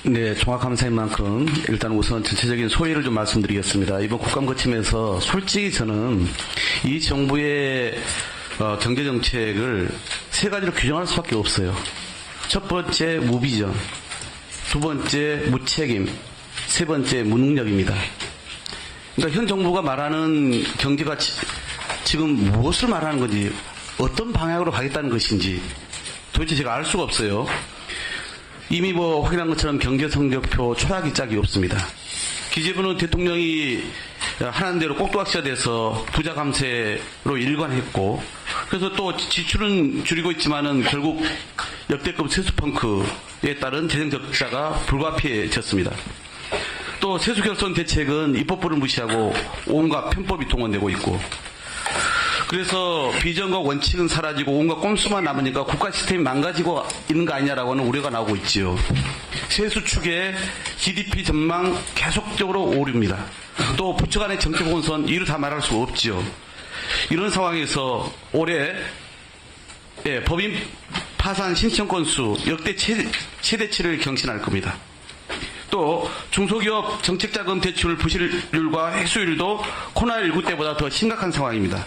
네, 종합감사인 만큼 일단 우선 전체적인 소회를 좀 말씀드리겠습니다. 이번 국감 거치면서 솔직히 저는 이 정부의 경제정책을 세 가지로 규정할 수밖에 없어요. 첫 번째 무비전, 두 번째 무책임, 세 번째 무능력입니다. 그러니까 현 정부가 말하는 경제가 지금 무엇을 말하는 건지, 어떤 방향으로 가겠다는 것인지 도대체 제가 알 수가 없어요. 이미 확인한 것처럼 경제성적표 초락이 짝이 없습니다. 기재부는 대통령이 하는 대로 꼭두각시가 돼서 부자 감세로 일관했고, 그래서 또 지출은 줄이고 있지만은 결국 역대급 세수펑크에 따른 재정 적자가 불가피해졌습니다. 또 세수 결손 대책은 입법부를 무시하고 온갖 편법이 동원되고 있고, 그래서 비전과 원칙은 사라지고 온갖 꼼수만 남으니까 국가 시스템이 망가지고 있는 거 아니냐라고 하는 우려가 나오고 있지요. 세수 축에 GDP 전망 계속적으로 오릅니다. 또 부처 간의 정책 혼선, 이루 다 말할 수가 없지요. 이런 상황에서 올해 법인 파산 신청 건수 역대 최대치를 경신할 겁니다. 또 중소기업 정책자금 대출 부실률과 회수율도 코로나19 때보다 더 심각한 상황입니다.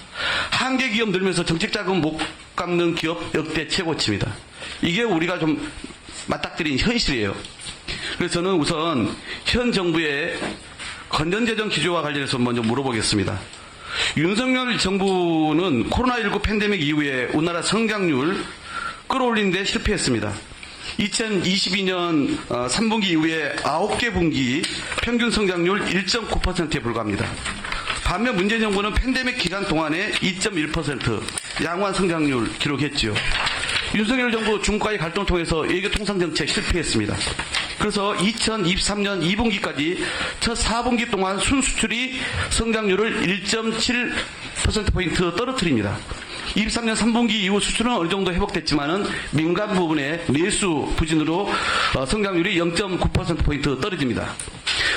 한계 기업 늘면서 정책자금 못 갚는 기업 역대 최고치입니다. 이게 우리가 좀 맞닥뜨린 현실이에요. 그래서 저는 우선 현 정부의 건전재정 기조와 관련해서 먼저 물어보겠습니다. 윤석열 정부는 코로나19 팬데믹 이후에 우리나라 성장률 끌어올리는 데 실패했습니다. 2022년 3분기 이후에 9개 분기 평균 성장률 1.9%에 불과합니다. 반면 문재인 정부는 팬데믹 기간 동안에 2.1% 양호한 성장률 기록했지요. 윤석열 정부 중과의 갈등을 통해서 외교 통상 정책 실패했습니다. 그래서 2023년 2분기까지 첫 4분기 동안 순수출이 성장률을 1.7%포인트 떨어뜨립니다. 23년 3분기 이후 수출은 어느 정도 회복됐지만은 민간 부분의 내수 부진으로 성장률이 0.9%포인트 떨어집니다.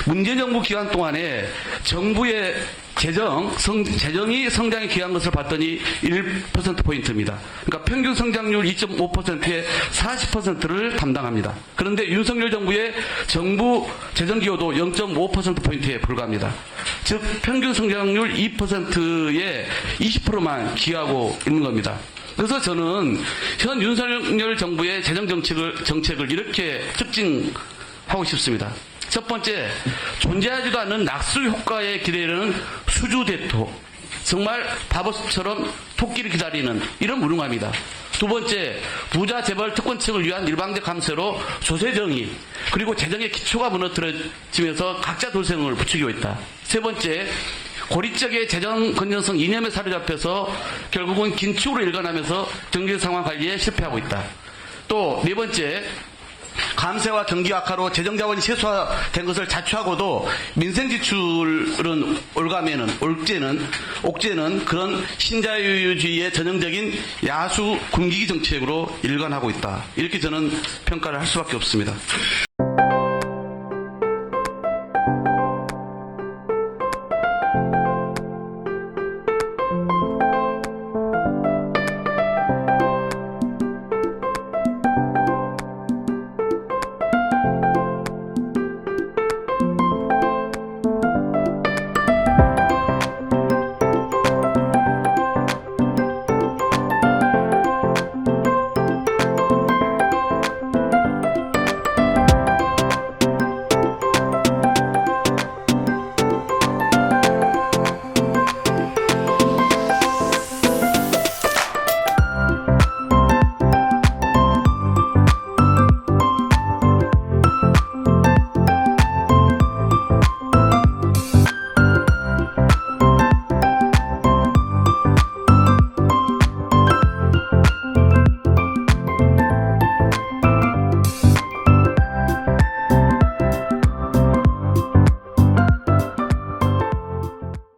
문재인 정부 기간 동안에 정부의 재정이 성장에 기여한 것을 봤더니 1%포인트입니다. 그러니까 평균 성장률 2.5%에 40%를 담당합니다. 그런데 윤석열 정부의 정부 재정 기여도 0.5%포인트에 불과합니다. 즉 평균 성장률 2%에 20%만 기여하고 있는 겁니다. 그래서 저는 현 윤석열 정부의 재정 정책을 이렇게 특징하고 싶습니다. 첫 번째, 존재하지도 않는 낙수 효과에 기대는 수주대토, 정말 바보처럼 토끼를 기다리는 이런 무능함이다. 두 번째, 부자 재벌 특권층을 위한 일방적 감세로 조세정의 그리고 재정의 기초가 무너뜨려지면서 각자 돌생을 부추기고 있다. 세 번째, 고리적의 재정 건전성 이념에 사로잡혀서 결국은 긴축으로 일관하면서 경제 상황 관리에 실패하고 있다. 또 네 번째, 감세와 경기 악화로 재정자원이 세수화된 것을 자초하고도 민생 지출은 옥죄는 그런 신자유주의의 전형적인 야수 굶기기 정책으로 일관하고 있다. 이렇게 저는 평가를 할 수밖에 없습니다.